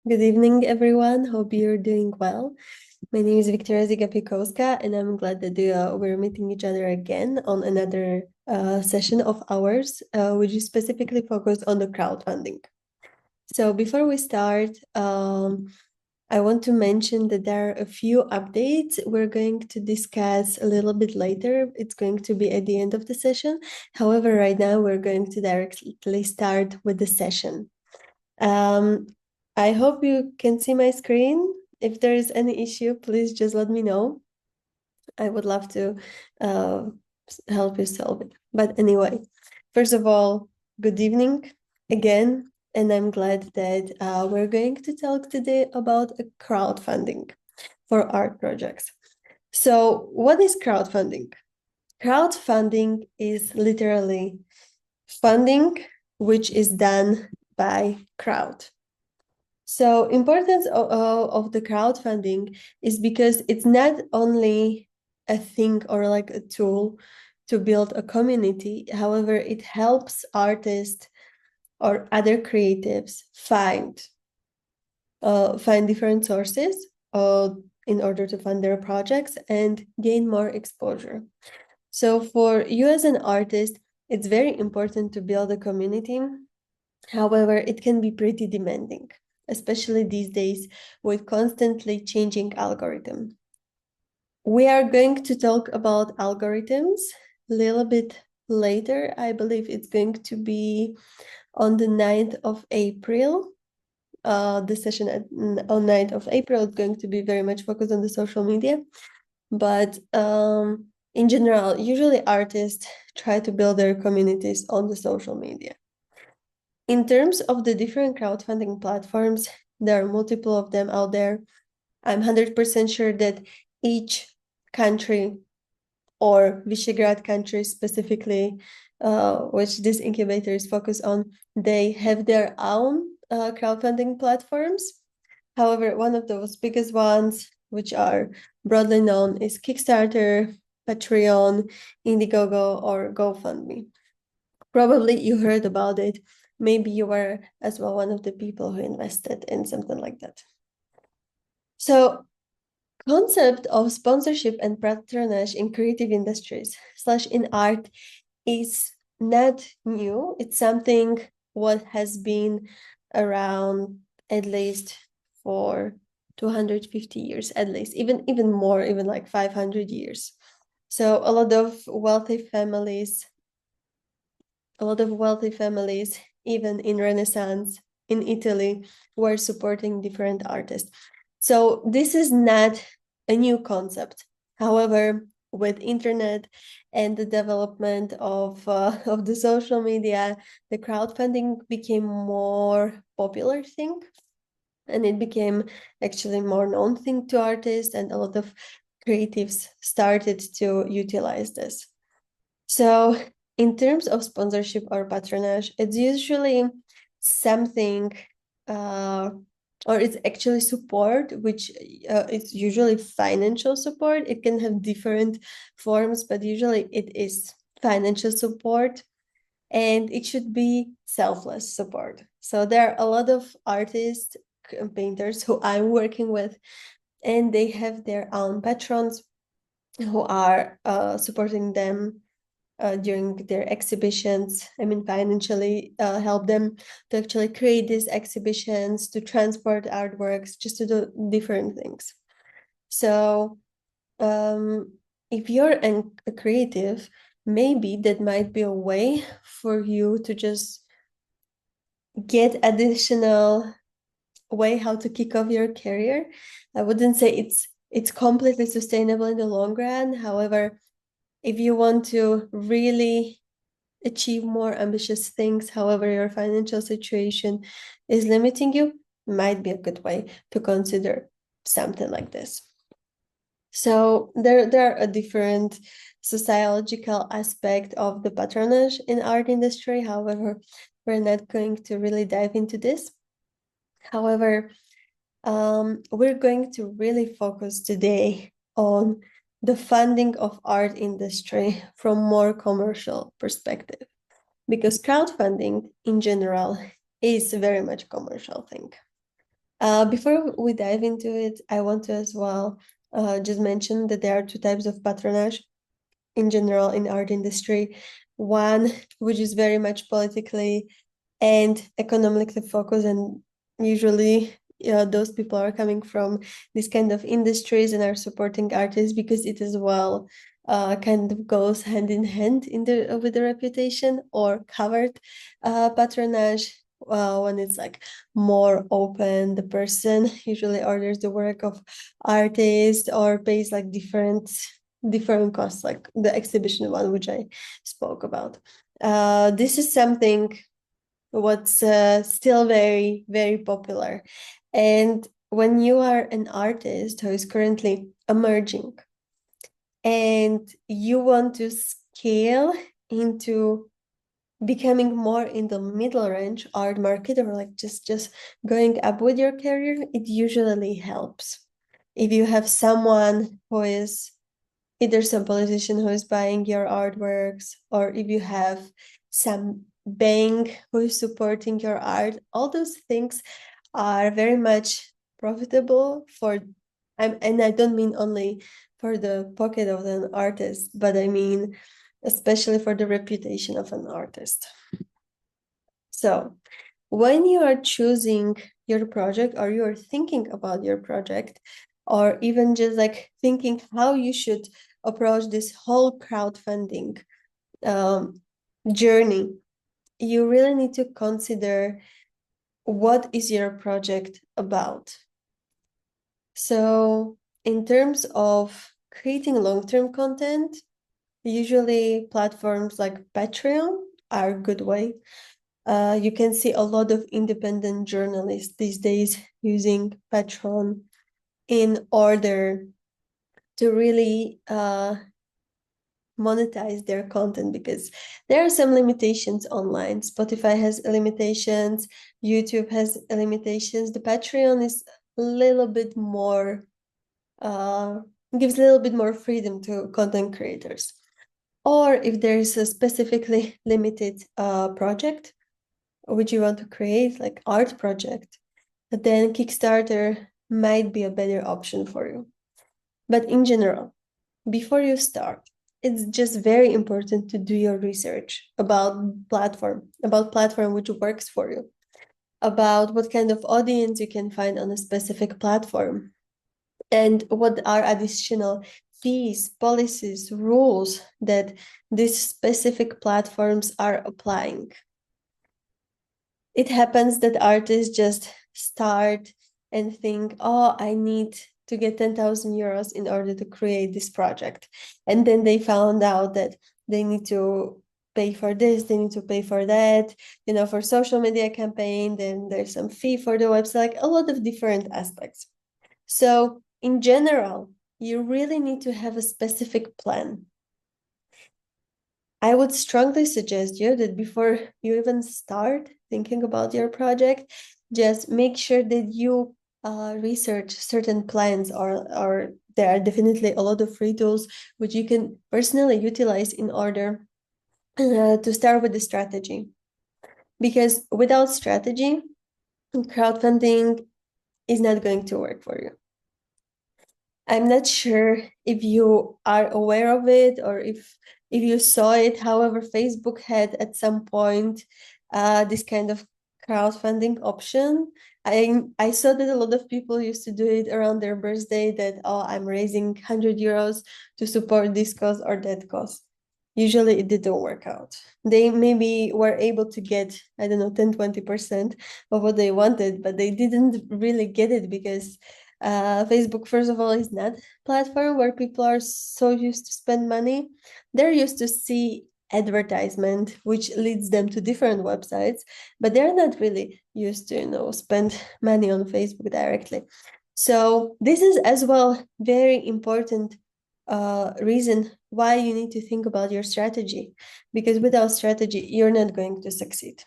Good evening, everyone. Hope you're doing well. My name is Victoria Zigapikowska, and I'm glad that we're meeting each other again on another session of ours, which is specifically focused on the crowdfunding. So before we start, I want to mention that there are a few updates we're going to discuss a little bit later. It's going to be at the end of the session. However, right now we're going to directly start with the session. I hope you can see my screen. If there is any issue, please just let me know. I would love to uh, help you solve it. But anyway, first of all, good evening again. And I'm glad that we're going to talk today about a crowdfunding for art projects. So, what is crowdfunding? Crowdfunding is literally funding which is done by crowd. So importance of the crowdfunding is because it's not only a thing or like a tool to build a community. However, it helps artists or other creatives find different sources in order to fund their projects and gain more exposure. So for you as an artist, it's very important to build a community. However, it can be pretty demanding, especially these days with constantly changing algorithm. We are going to talk about algorithms a little bit later. I believe it's going to be on the 9th of April. The session on 9th of April is going to be very much focused on the social media. But in general, usually artists try to build their communities on the social media. In terms of the different crowdfunding platforms, there are multiple of them out there. I'm 100% sure that each country or Visegrad countries specifically, which this incubator is focused on, they have their own crowdfunding platforms. However, one of those biggest ones, which are broadly known, is Kickstarter, Patreon, Indiegogo, or GoFundMe. Probably you heard about it. Maybe you were as well one of the people who invested in something like that. So concept of sponsorship and patronage in creative industries / in art is not new. It's something what has been around at least for 250 years, at least, even more, even like 500 years. So a lot of wealthy families, even in Renaissance in Italy, were supporting different artists. So this is not a new concept. However, with internet and the development of the social media, the crowdfunding became more popular thing, and it became actually more known thing to artists, and a lot of creatives started to utilize this. So in terms of sponsorship or patronage, it's usually something or it's actually support, which it's usually financial support. It can have different forms, but usually it is financial support, and it should be selfless support. So there are a lot of artists, painters who I'm working with, and they have their own patrons who are supporting them during their exhibitions. I mean, financially help them to actually create these exhibitions, to transport artworks, just to do different things. So if you're a creative, maybe that might be a way for you to just get additional way how to kick off your career. I wouldn't say it's completely sustainable in the long run. However, if you want to really achieve more ambitious things, however your financial situation is limiting you, might be a good way to consider something like this. So there are a different sociological aspect of the patronage in art industry. However, we're not going to really dive into this. However, we're going to really focus today on the funding of art industry from more commercial perspective, because crowdfunding in general is a very much commercial thing. Before we dive into it, I want to as well just mention that there are two types of patronage in general in art industry. One, which is very much politically and economically focused, and usually those people are coming from this kind of industries and are supporting artists because it as well kind of goes hand in hand in the with the reputation. Or covered patronage, when it's like more open, the person usually orders the work of artists or pays like different costs, like the exhibition one which I spoke about. This is something what's still very, very popular. And when you are an artist who is currently emerging and you want to scale into becoming more in the middle range art market, or like just going up with your career, it usually helps if you have someone who is either some politician who is buying your artworks, or if you have some bank who is supporting your art. All those things are very much profitable for, and I don't mean only for the pocket of an artist, but I mean especially for the reputation of an artist. So when you are choosing your project, or you are thinking about your project, or even just like thinking how you should approach this whole crowdfunding journey, you really need to consider what is your project about. So in terms of creating long-term content, usually platforms like Patreon are a good way. You can see a lot of independent journalists these days using Patreon in order to really monetize their content, because there are some limitations online. Spotify has limitations, YouTube has limitations. The Patreon is a little bit more, gives a little bit more freedom to content creators. Or if there is a specifically limited project which you want to create, like art project, then Kickstarter might be a better option for you. But in general, before you start, it's just very important to do your research about platform which works for you, about what kind of audience you can find on a specific platform, and what are additional fees, policies, rules that these specific platforms are applying. It happens that artists just start and think, oh, I need to get 10,000 euros in order to create this project. And then they found out that they need to pay for this, they need to pay for that, for social media campaign, then there's some fee for the website, like a lot of different aspects. So in general, you really need to have a specific plan. I would strongly suggest you that before you even start thinking about your project, just make sure that you research certain plans, or there are definitely a lot of free tools which you can personally utilize in order to start with the strategy. Because without strategy, crowdfunding is not going to work for you. I'm not sure if you are aware of it, or if you saw it. However, Facebook had at some point this kind of crowdfunding option. I saw that a lot of people used to do it around their birthday, that, oh, I'm raising 100 euros to support this cause or that cause. Usually it didn't work out. They maybe were able to get, I don't know, 10-20% of what they wanted, but they didn't really get it because Facebook, first of all, is not a platform where people are so used to spend money. They're used to see advertisement, which leads them to different websites, but they're not really used to, spend money on Facebook directly. So this is as well very important reason why you need to think about your strategy, because without strategy, you're not going to succeed.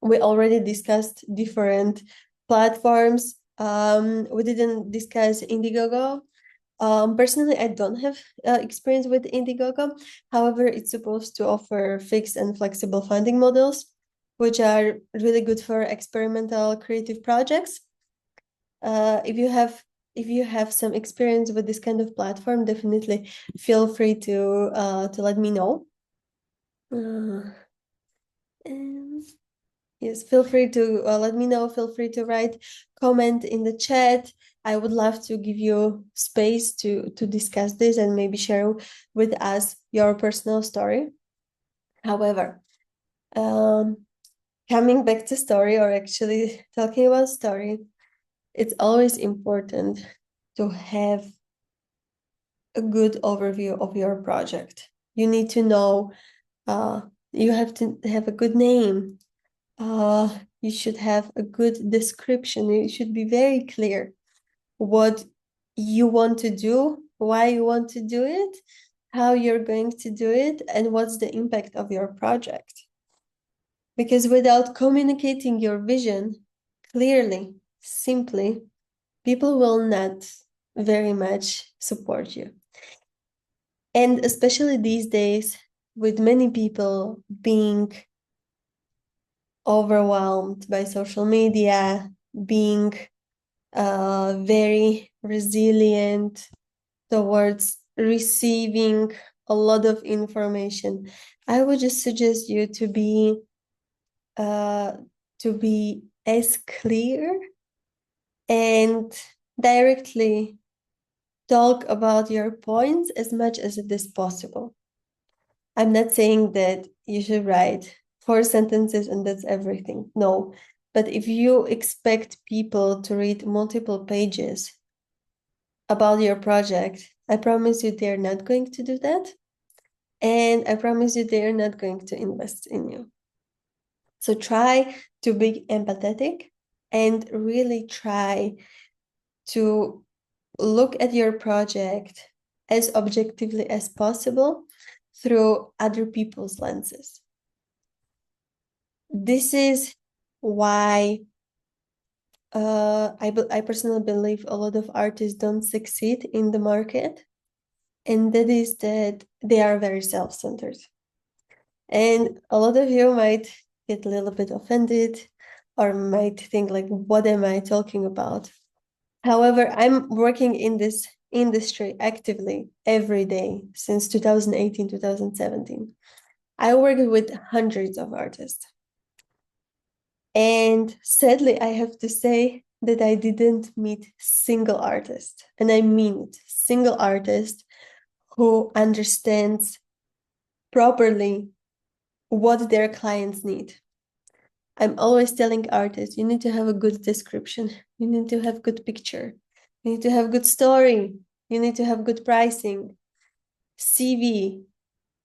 We already discussed different platforms. We didn't discuss Indiegogo. Personally, I don't have experience with Indiegogo. However, it's supposed to offer fixed and flexible funding models, which are really good for experimental creative projects. if you have some experience with this kind of platform, definitely feel free to let me know. And yes, feel free to let me know. Feel free to write, comment in the chat. I would love to give you space to discuss this and maybe share with us your personal story. However, coming back to story, or actually talking about story, it's always important to have a good overview of your project. You need to know, you have to have a good name. You should have a good description. You should be very clear what you want to do, why you want to do it, how you're going to do it, and what's the impact of your project. Because without communicating your vision clearly, simply, people will not very much support you. And especially these days, with many people being overwhelmed by social media, being very resilient towards receiving a lot of information, I would just suggest you to be as clear and directly talk about your points as much as it is possible. I'm not saying that you should write 4 sentences and that's everything. No. But if you expect people to read multiple pages about your project, I promise you they're not going to do that. And I promise you they're not going to invest in you. So try to be empathetic and really try to look at your project as objectively as possible through other people's lenses. This is why I personally believe a lot of artists don't succeed in the market, and that is that they are very self-centered. And a lot of you might get a little bit offended or might think like, what am I talking about? However, I'm working in this industry actively every day since 2018, 2017. I work with hundreds of artists. And sadly, I have to say that I didn't meet single artist, and I mean it, single artist who understands properly what their clients need. I'm always telling artists, you need to have a good description. You need to have good picture. You need to have good story. You need to have good pricing, CV,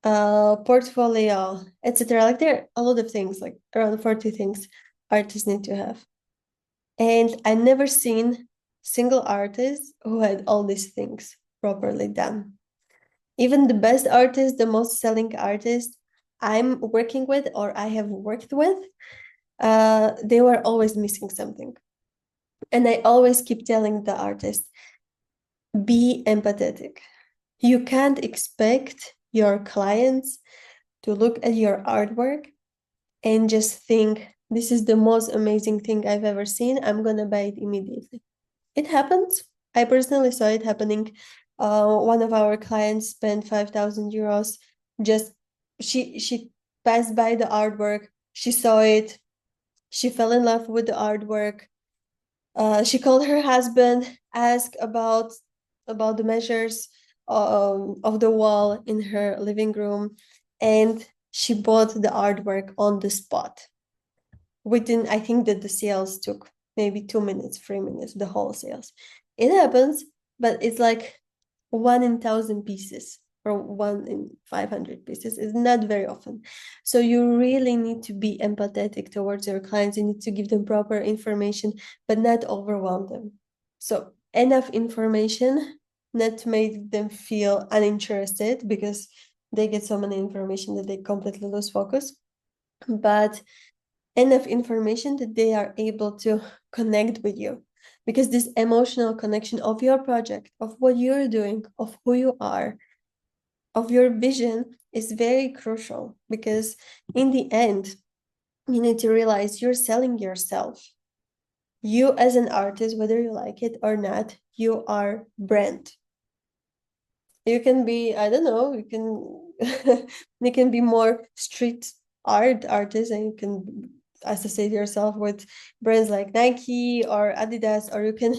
portfolio, etc. Like there are a lot of things, like around 40 things artists need to have. And I never seen single artists who had all these things properly done. Even the best artists, the most selling artists I'm working with or I have worked with, they were always missing something. And I always keep telling the artist, be empathetic. You can't expect your clients to look at your artwork and just think, this is the most amazing thing I've ever seen. I'm going to buy it immediately. It happens. I personally saw it happening. One of our clients spent 5,000 euros. Just she passed by the artwork. She saw it. She fell in love with the artwork. She called her husband, asked about the measures of the wall in her living room, and she bought the artwork on the spot. Within, I think that the sales took maybe 2 minutes, 3 minutes, the whole sales. It happens, but it's like 1 in 1,000 pieces or 1 in 500 pieces. It's not very often. So you really need to be empathetic towards your clients. You need to give them proper information, but not overwhelm them. So enough information, not to make them feel uninterested because they get so many information that they completely lose focus, but enough information that they are able to connect with you, because this emotional connection of your project, of what you're doing, of who you are, of your vision is very crucial, because in the end, you need to realize you're selling yourself. You as an artist, whether you like it or not, you are brand. You can be, I don't know, you can you can be more street art artist, and you can associate yourself with brands like Nike or Adidas, or you can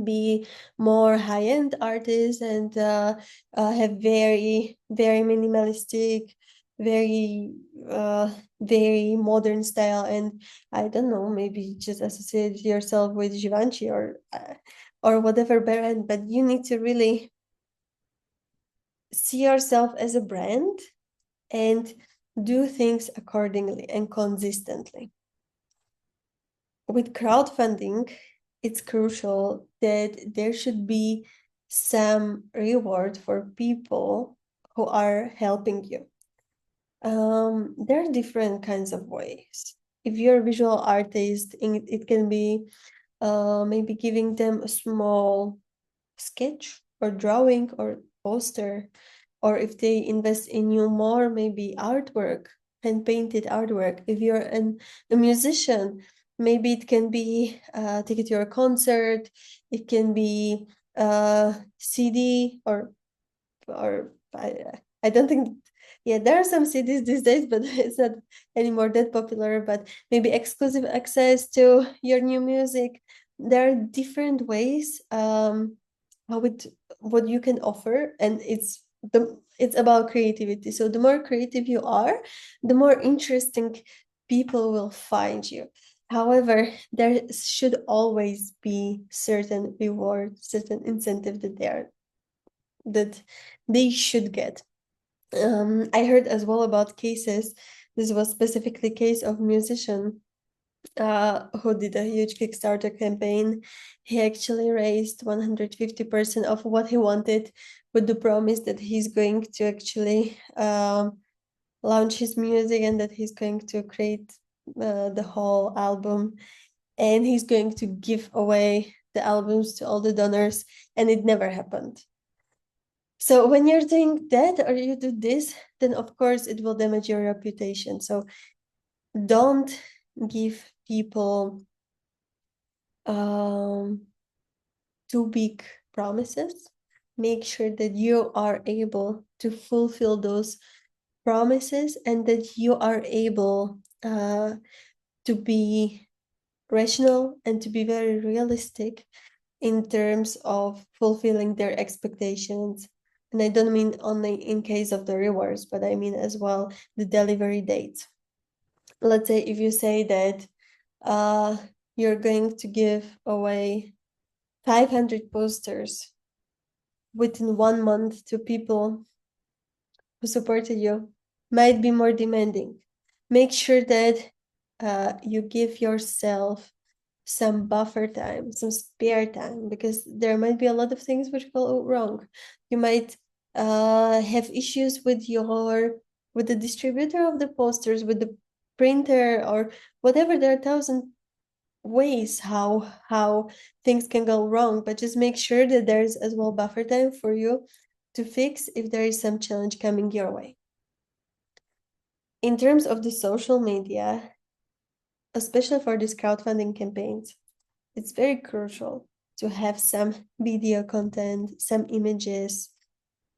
be more high-end artist and have very minimalistic, very uh, very modern style, and I don't know, maybe just associate yourself with Givenchy or whatever brand, but you need to really see yourself as a brand and do things accordingly and consistently. With crowdfunding, it's crucial that there should be some reward for people who are helping you. There are different kinds of ways. If you're a visual artist, it can be maybe giving them a small sketch or drawing or poster, or if they invest in you more, maybe artwork, hand painted artwork. If you're a musician, maybe it can be a ticket to your concert, it can be a CD, or I don't think, yeah, there are some CDs these days, but it's not anymore that popular, but maybe exclusive access to your new music. There are different ways how it what you can offer, and it's about creativity. So the more creative you are, the more interesting people will find you. However, there should always be certain reward, certain incentive that they should get. I heard as well about cases. This was specifically case of musician who did a huge Kickstarter campaign. He actually raised 150% of what he wanted, with the promise that he's going to actually launch his music, and that he's going to create the whole album, and he's going to give away the albums to all the donors, and it never happened. So when you're doing that or you do this, then of course it will damage your reputation. So don't give people too big promises. Make sure that you are able to fulfill those promises, and that you are able to be rational and to be very realistic in terms of fulfilling their expectations. And I don't mean only in case of the rewards, but I mean as well the delivery dates. Let's say if you say that you're going to give away 500 posters within 1 month to people who supported you, might be more demanding. Make sure that you give yourself some buffer time, some spare time, because there might be a lot of things which go wrong. You might have issues with the distributor of the posters, with the printer, or whatever. There are 1,000 ways how things can go wrong, but just make sure that there's as well buffer time for you to fix if there is some challenge coming your way. In terms of the social media, especially for these crowdfunding campaigns, it's very crucial to have some video content, some images,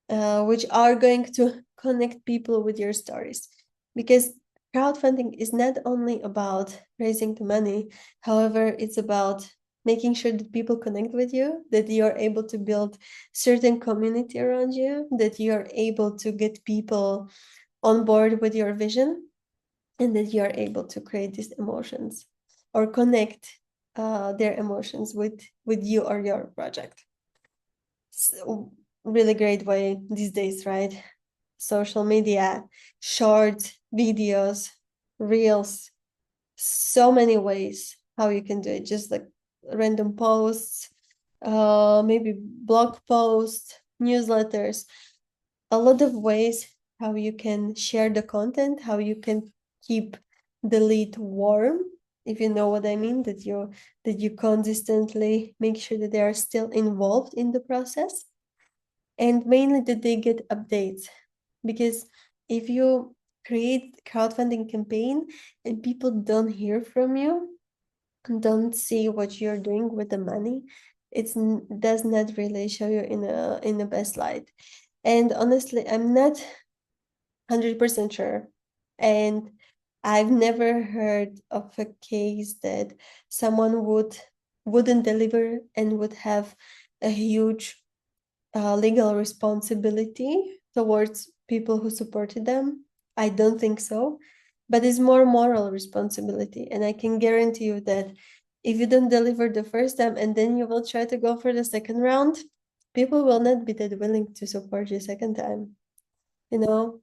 which are going to connect people with your stories. Because crowdfunding is not only about raising the money, however, it's about making sure that people connect with you, that you're able to build certain community around you, that you're able to get people on board with your vision, and that you're able to create these emotions or connect their emotions with you or your project. So, really great way these days, right? Social media, short videos, reels, so many ways how you can do it. Just like random posts, maybe blog posts, newsletters, a lot of ways how you can share the content, how you can keep the lead warm, if you know what I mean, that you consistently make sure that they are still involved in the process, and mainly that they get updates. Because if you create crowdfunding campaign and people don't hear from you, don't see what you're doing with the money, it does not really show you in the best light. And honestly, I'm not 100% sure. And I've never heard of a case that someone wouldn't deliver and would have a huge legal responsibility towards people who supported them. I don't think so, but it's more moral responsibility. And I can guarantee you that if you don't deliver the first time and then you will try to go for the second round, people will not be that willing to support you second time. You know,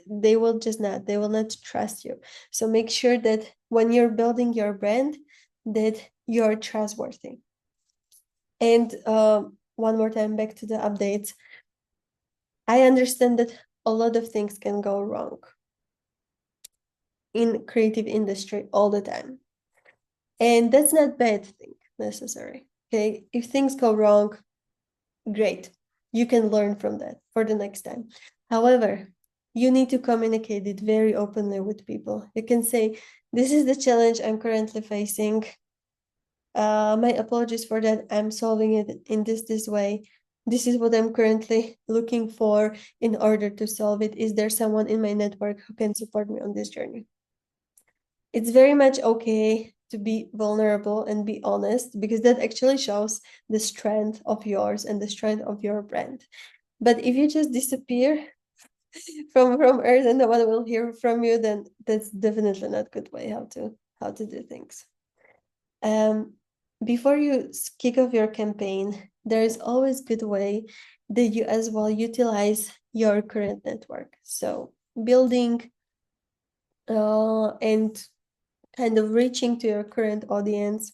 they will just not, they will not trust you. So make sure that when you're building your brand, that you're trustworthy. And one more time, back to the updates. I understand that a lot of things can go wrong in creative industry all the time. And that's not bad thing necessary. Okay. If things go wrong, great. You can learn from that for the next time. However, you need to communicate it very openly with people. You can say, this is the challenge I'm currently facing. My apologies for that. I'm solving it in this way. This is what I'm currently looking for in order to solve it. Is there someone in my network who can support me on this journey? It's very much okay to be vulnerable and be honest, because that actually shows the strength of yours and the strength of your brand. But if you just disappear from earth and no one will hear from you, then that's definitely not a good way how to do things. Before you kick off your campaign, there is always good way that you as well utilize your current network. So building and kind of reaching to your current audience,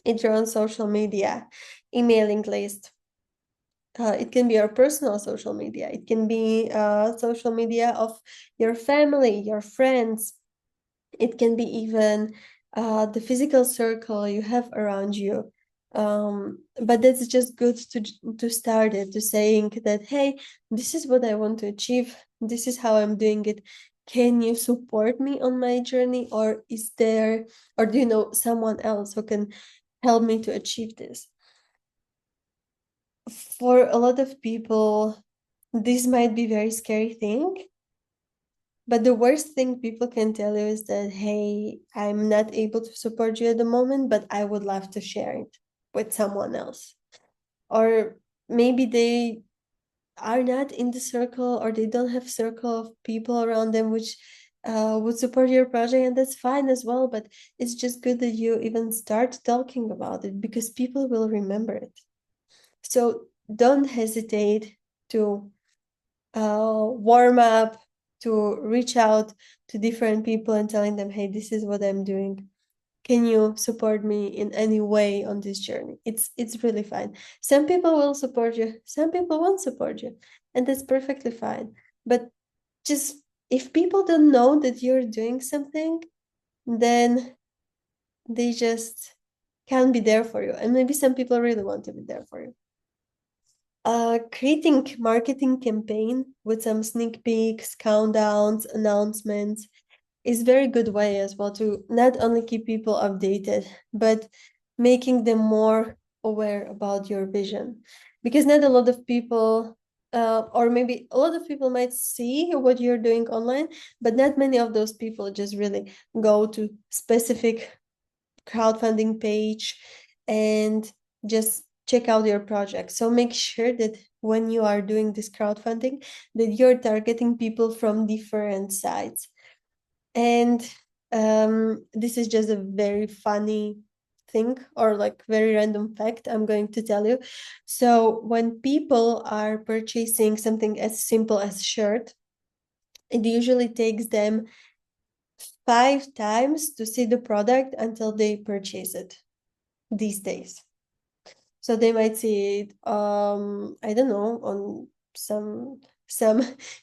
either on social media, emailing list. It can be your personal social media. It can be social media of your family, your friends. It can be even the physical circle you have around you. But that's just good to start it, to saying that, hey, this is what I want to achieve. This is how I'm doing it. Can you support me on my journey? Or do you know someone else who can help me to achieve this? For a lot of people, this might be a very scary thing. But the worst thing people can tell you is that, hey, I'm not able to support you at the moment, but I would love to share it with someone else. Or maybe they are not in the circle, or they don't have circle of people around them which would support your project, and that's fine as well. But it's just good that you even start talking about it, because people will remember it. So don't hesitate to warm up, to reach out to different people and telling them, hey, this is what I'm doing. Can you support me in any way on this journey? It's really fine. Some people will support you, some people won't support you, and that's perfectly fine. But just if people don't know that you're doing something, then they just can't be there for you. And maybe some people really want to be there for you. Creating marketing campaign with some sneak peeks, countdowns, announcements is very good way as well to not only keep people updated, but making them more aware about your vision. Because not a lot of people, or maybe a lot of people might see what you're doing online, but not many of those people just really go to specific crowdfunding page and just check out your project. So make sure that when you are doing this crowdfunding, that you're targeting people from different sides. And this is just a very funny thing, or like very random fact I'm going to tell you. So when people are purchasing something as simple as shirt, it usually takes them 5 times to see the product until they purchase it these days. So they might see it, I don't know, on some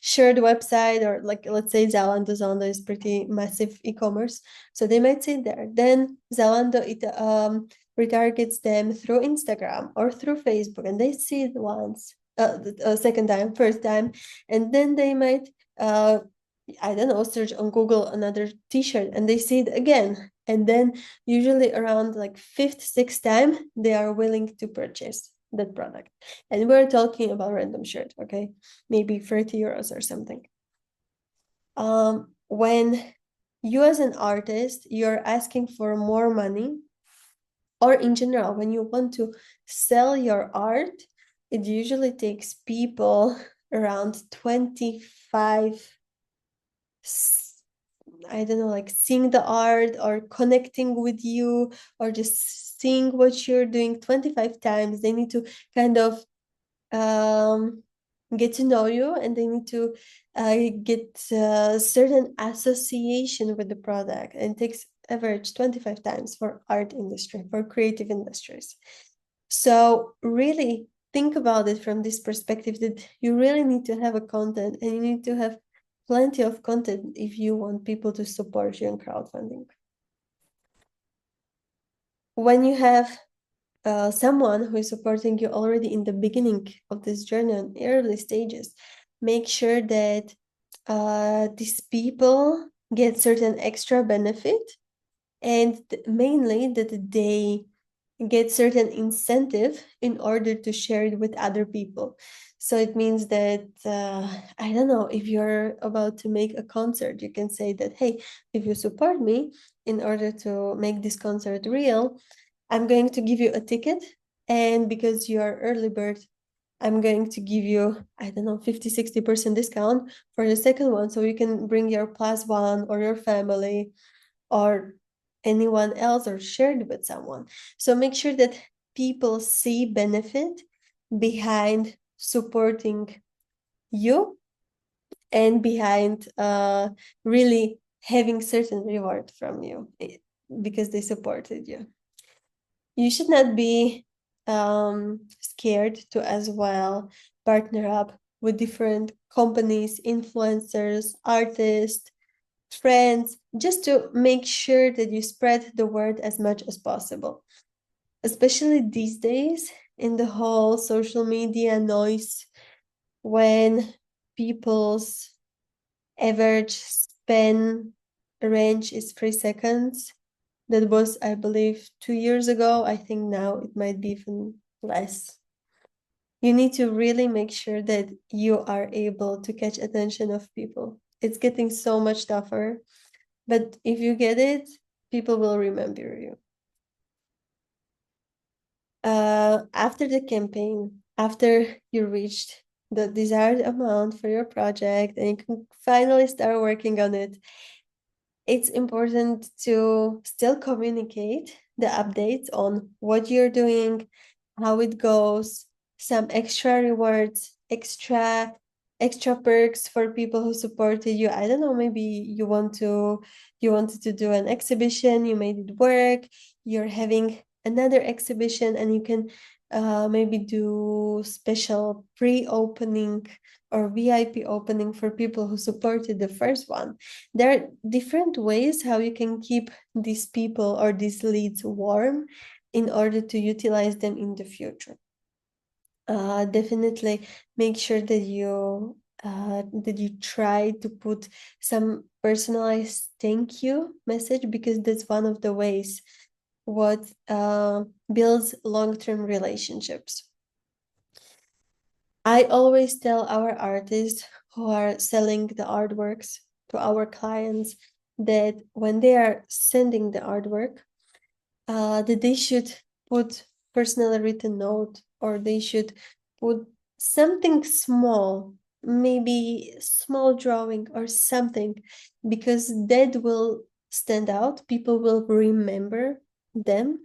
shared website, or like, let's say Zalando. Zalando is pretty massive e-commerce. So they might see it there. Then Zalando retargets them through Instagram or through Facebook, and they see it once, second time, first time, and then they might I don't know, search on Google another t-shirt, and they see it again. And then usually around like fifth, sixth time, they are willing to purchase that product. And we're talking about random shirt, okay? Maybe 30 euros or something. When you as an artist, you're asking for more money, or in general, when you want to sell your art, it usually takes people around 25, I don't know, like seeing the art or connecting with you or just seeing what you're doing 25 times. They need to kind of get to know you, and they need to get certain association with the product. And it takes average 25 times for art industry, for creative industries. So really think about it from this perspective, that you really need to have a content, and you need to have plenty of content if you want people to support you in crowdfunding. When you have someone who is supporting you already in the beginning of this journey, in early stages, make sure that these people get certain extra benefit, and mainly that they get certain incentive in order to share it with other people. So it means that, I don't know, if you're about to make a concert, you can say that, hey, if you support me in order to make this concert real, I'm going to give you a ticket. And because you are early bird, I'm going to give you, I don't know, 50, 60% discount for the second one. So you can bring your plus one or your family or anyone else, or share it with someone. So make sure that people see benefit behind supporting you, and behind really having certain reward from you, because they supported you. You should not be scared to as well partner up with different companies, influencers, artists, friends, just to make sure that you spread the word as much as possible. Especially these days, in the whole social media noise, when people's average span range is 3 seconds. That was, I believe, 2 years ago. I think now it might be even less. You need to really make sure that you are able to catch attention of people. It's getting so much tougher, but if you get it, people will remember you. After the campaign, after you reached the desired amount for your project and you can finally start working on it, it's important to still communicate the updates on what you're doing, how it goes, some extra rewards, extra perks for people who supported you. I don't know, maybe you wanted to do an exhibition, you made it work, you're having another exhibition, and you can maybe do special pre-opening or VIP opening for people who supported the first one. There are different ways how you can keep these people or these leads warm in order to utilize them in the future. Definitely make sure that you try to put some personalized thank you message, because that's one of the ways what builds long-term relationships. I always tell our artists who are selling the artworks to our clients that when they are sending the artwork, that they should put personally written note, or they should put something small, maybe small drawing or something, because that will stand out. People will remember them,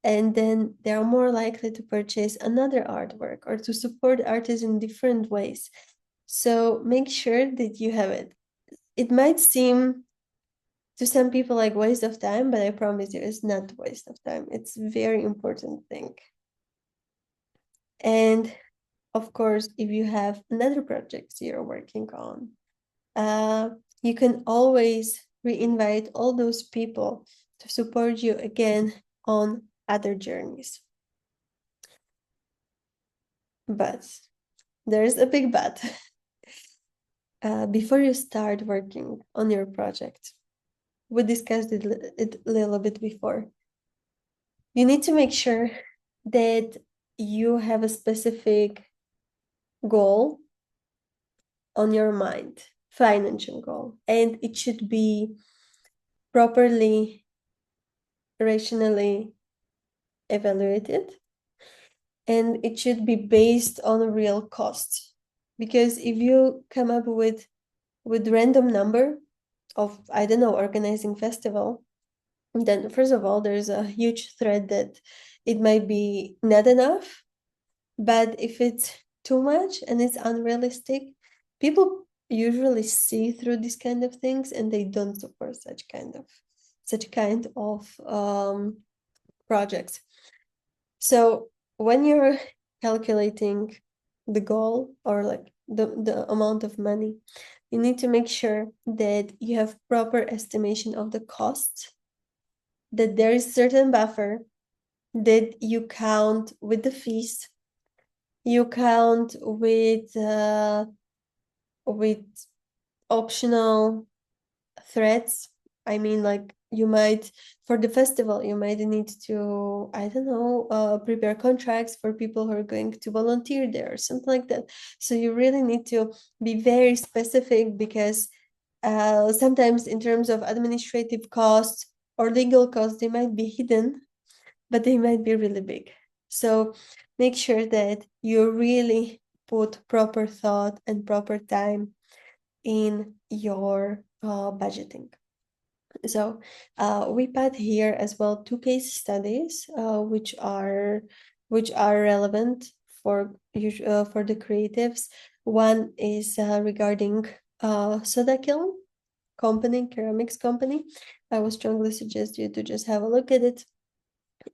and then they are more likely to purchase another artwork or to support artists in different ways. So make sure that you have it. It might seem to some people like waste of time, but I promise you it's not waste of time. It's a very important thing. And of course, if you have another projects you're working on, you can always re-invite all those people to support you again on other journeys. But there's a big but. Before you start working on your project, we discussed it a little bit before. You need to make sure that you have a specific goal on your mind, financial goal, and it should be properly, rationally evaluated, and it should be based on real costs. Because if you come up with random number of, I don't know, organizing festival, then first of all, there's a huge threat that it might be not enough. But if it's too much and it's unrealistic, people usually see through these kind of things and they don't support such kind of projects. So when you're calculating the goal or like the amount of money, you need to make sure that you have proper estimation of the costs, that there is certain buffer, that you count with the fees, you count with optional threats. I mean, like you might, for the festival, you might need to, I don't know, prepare contracts for people who are going to volunteer there or something like that. So you really need to be very specific, because sometimes in terms of administrative costs or legal costs, they might be hidden, but they might be really big. So make sure that you really put proper thought and proper time in your budgeting. So we put here as well 2 case studies, which are relevant for the creatives. One is regarding soda kiln company, ceramics company. I would strongly suggest you to just have a look at it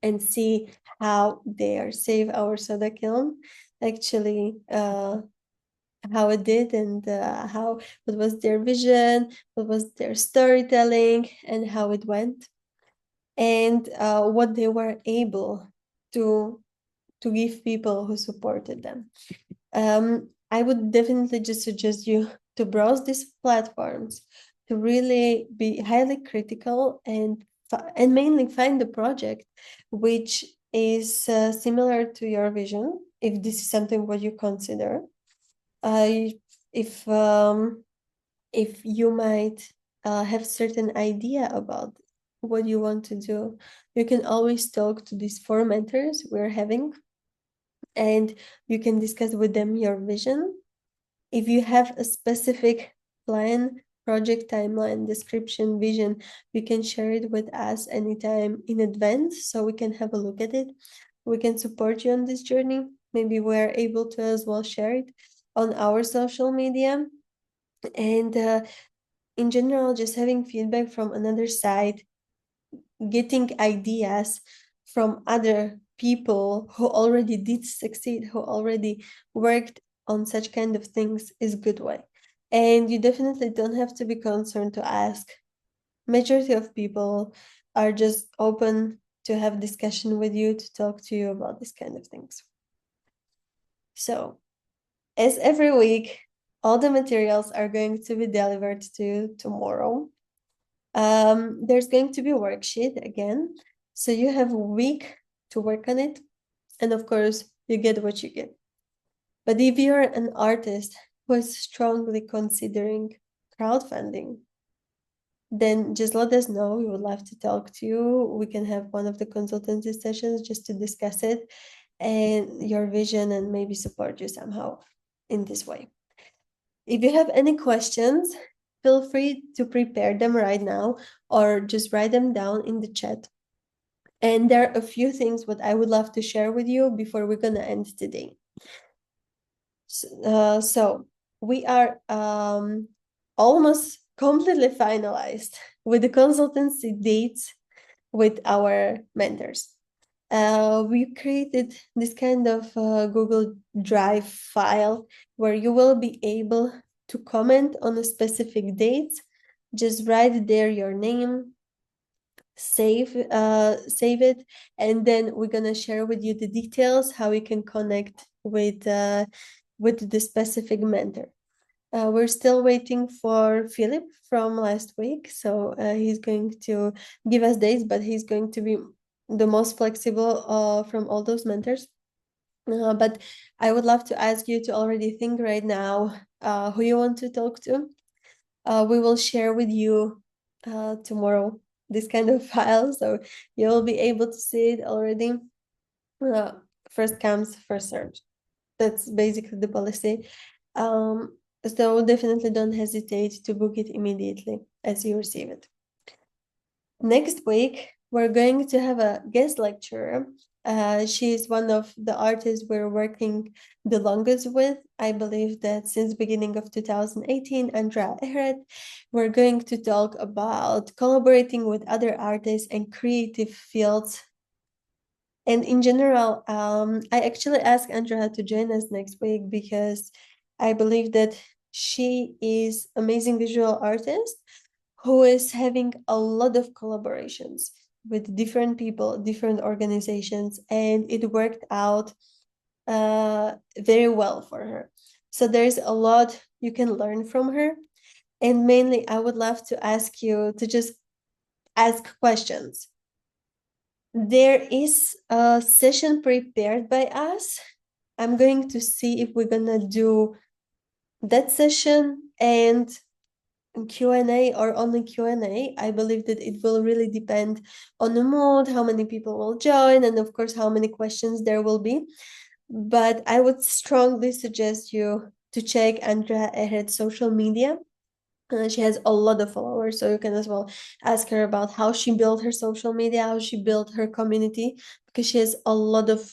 and see how they are save our soda kiln actually, how it did, and what was their vision, what was their storytelling, and how it went, and what they were able to give people who supported them. I would definitely just suggest you to browse these platforms, to really be highly critical, and mainly find the project which is similar to your vision, if this is something what you consider. If you might have certain idea about what you want to do, you can always talk to these 4 mentors we're having, and you can discuss with them your vision. If you have a specific plan, project timeline, description, vision, you can share it with us anytime in advance so we can have a look at it. We can support you on this journey. Maybe we're able to as well share it on our social media. And in general, just having feedback from another side, getting ideas from other people who already did succeed, who already worked on such kind of things, is good way. And you definitely don't have to be concerned to ask. Majority of people are just open to have discussion with you, to talk to you about this kind of things. So, as every week, all the materials are going to be delivered to you tomorrow. There's going to be a worksheet again, so you have a week to work on it, and of course you get what you get. But if you're an artist who is strongly considering crowdfunding, then just let us know. We would love to talk to you. We can have one of the consultancy sessions just to discuss it and your vision, and maybe support you somehow in this way. If you have any questions, feel free to prepare them right now or just write them down in the chat. And there are a few things what I would love to share with you before we're gonna end today. So we are almost completely finalized with the consultancy dates with our mentors. We created this kind of Google Drive file where you will be able to comment on a specific date. Just write there your name, save it, and then we're gonna share with you the details how you can connect with the specific mentor. We're still waiting for Philip from last week, so he's going to give us dates, but he's going to be the most flexible from all those mentors. But I would love to ask you to already think right now who you want to talk to. We will share with you tomorrow this kind of file, so you'll be able to see it already. First comes, first served. That's basically the policy. So definitely don't hesitate to book it immediately as you receive it. Next week, we're going to have a guest lecturer. She's one of the artists we're working the longest with. I believe that since beginning of 2018, Andrea Ehret, we're going to talk about collaborating with other artists and creative fields. And in general, I actually asked Andrea to join us next week because I believe that she is amazing visual artist who is having a lot of collaborations with different people, different organizations, and it worked out very well for her. So there's a lot you can learn from her. And mainly, I would love to ask you to just ask questions. There is a session prepared by us. I'm going to see if we're gonna do that session and Q&A or only Q&A. I believe that it will really depend on the mood, how many people will join, and of course, how many questions there will be. But I would strongly suggest you to check Andrea Ehret's social media. She has a lot of followers, so you can as well ask her about how she built her social media, how she built her community, because she has a lot of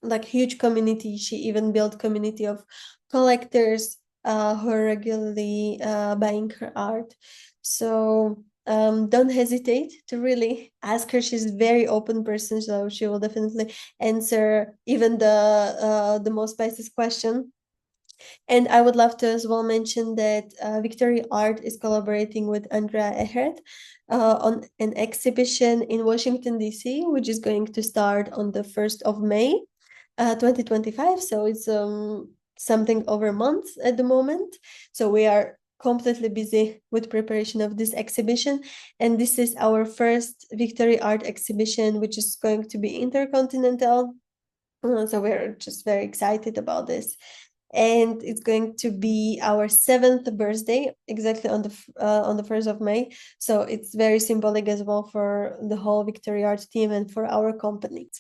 like huge community. She even built community of collectors who are regularly buying her art. So don't hesitate to really ask her. She's a very open person, so she will definitely answer even the most basic question. And I would love to as well mention that Victory Art is collaborating with Andrea Ehret on an exhibition in Washington, D.C., which is going to start on the 1st of May, 2025. So it's something over a month at the moment. So we are completely busy with preparation of this exhibition. And this is our first Victory Art exhibition, which is going to be intercontinental. So we're just very excited about this. And it's going to be our 7th birthday, exactly on the 1st of May. So it's very symbolic as well for the whole Victory Art team and for our company.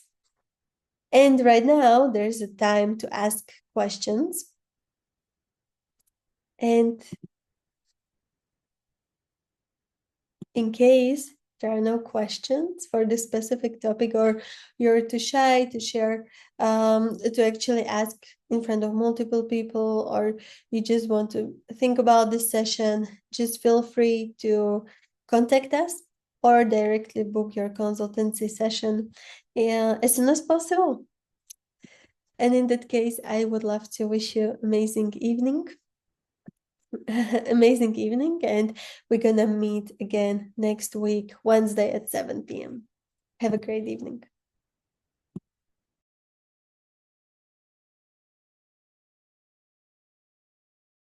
And right now, there's a time to ask questions. And in case there are no questions for this specific topic, or you're too shy to share, to actually ask in front of multiple people, or you just want to think about this session, just feel free to contact us or directly book your consultancy session as soon as possible. And in that case, I would love to wish you amazing evening. Amazing evening, and we're gonna meet again next week, Wednesday at 7 p.m. Have a great evening.